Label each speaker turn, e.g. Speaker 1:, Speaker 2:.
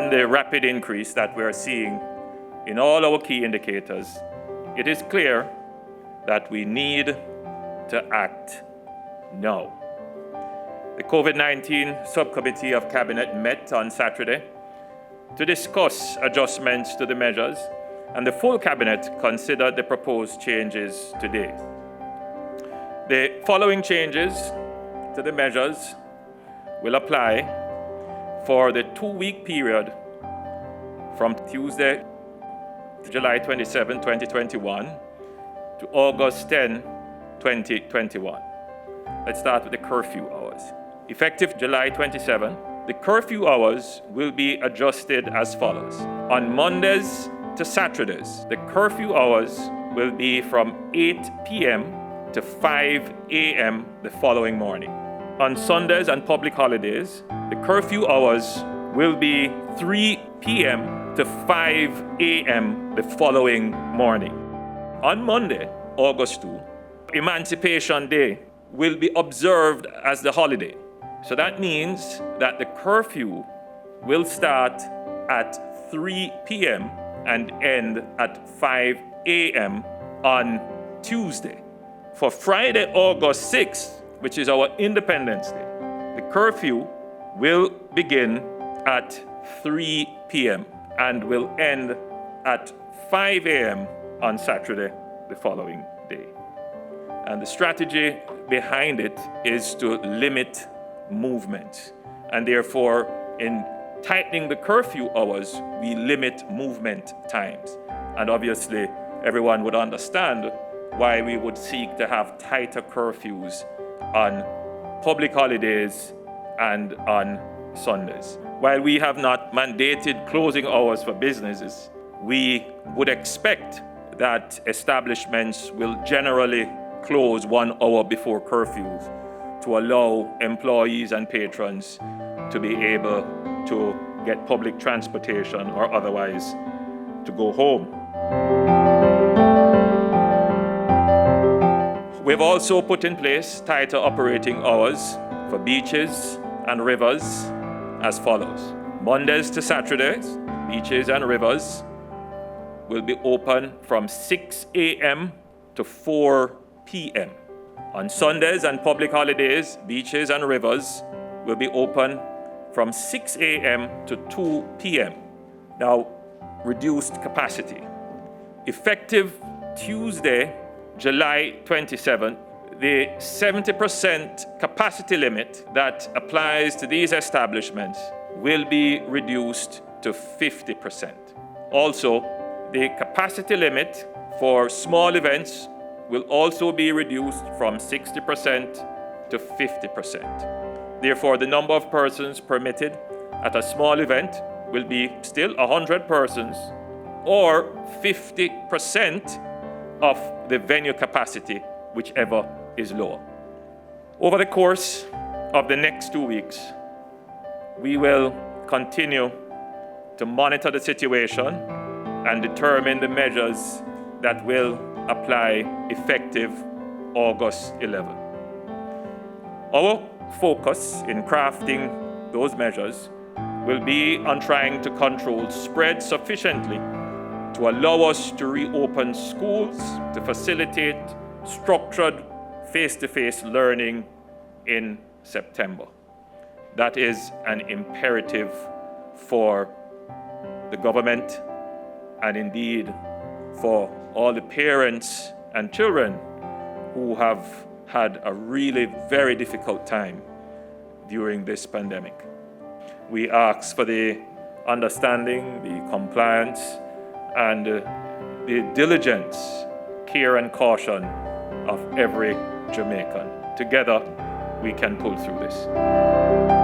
Speaker 1: on the rapid increase that we're seeing in all our key indicators, it is clear that we need to act now. The COVID-19 subcommittee of Cabinet met on Saturday to discuss adjustments to the measures, and the full Cabinet considered the proposed changes today. The following changes to the measures will apply for the 2-week period from Tuesday, July 27, 2021 to August 10, 2021. Let's start with the curfew hours. Effective July 27, the curfew hours will be adjusted as follows. On Mondays to Saturdays, the curfew hours will be from 8 p.m. to 5 a.m. the following morning. On Sundays and public holidays, the curfew hours will be 3 p.m. to 5 a.m. the following morning. On Monday, August 2, Emancipation Day will be observed as the holiday. So that means that the curfew will start at 3 p.m. and end at 5 a.m. on Tuesday. For Friday, August 6th, which is our Independence Day, the curfew will begin at 3 p.m. and will end at 5 a.m. on Saturday, the following day. And the strategy behind it is to limit movement. And therefore, in tightening the curfew hours, we limit movement times. And obviously, everyone would understand why we would seek to have tighter curfews on public holidays and on Sundays. While we have not mandated closing hours for businesses, we would expect that establishments will generally close 1 hour before curfews to allow employees and patrons to be able to get public transportation or otherwise to go home. We've also put in place tighter operating hours for beaches and rivers as follows. Mondays to Saturdays, beaches and rivers will be open from 6 a.m. to 4 p.m. On Sundays and public holidays, beaches and rivers will be open from 6 a.m. to 2 p.m. Now, reduced capacity. Effective Tuesday, July 27th, the 70% capacity limit that applies to these establishments will be reduced to 50%. Also, the capacity limit for small events will also be reduced from 60% to 50%. Therefore, the number of persons permitted at a small event will be still 100 persons or 50% of the venue capacity, whichever is lower. Over the course of the next 2 weeks, we will continue to monitor the situation and determine the measures that will apply effective August 11. Our focus in crafting those measures will be on trying to control spread sufficiently to allow us to reopen schools to facilitate structured face-to-face learning in September. That is an imperative for the government and indeed for all the parents and children who have had a really very difficult time during this pandemic. We ask for the understanding, the compliance, and the diligence, care and caution of every Jamaican. Together, we can pull through this.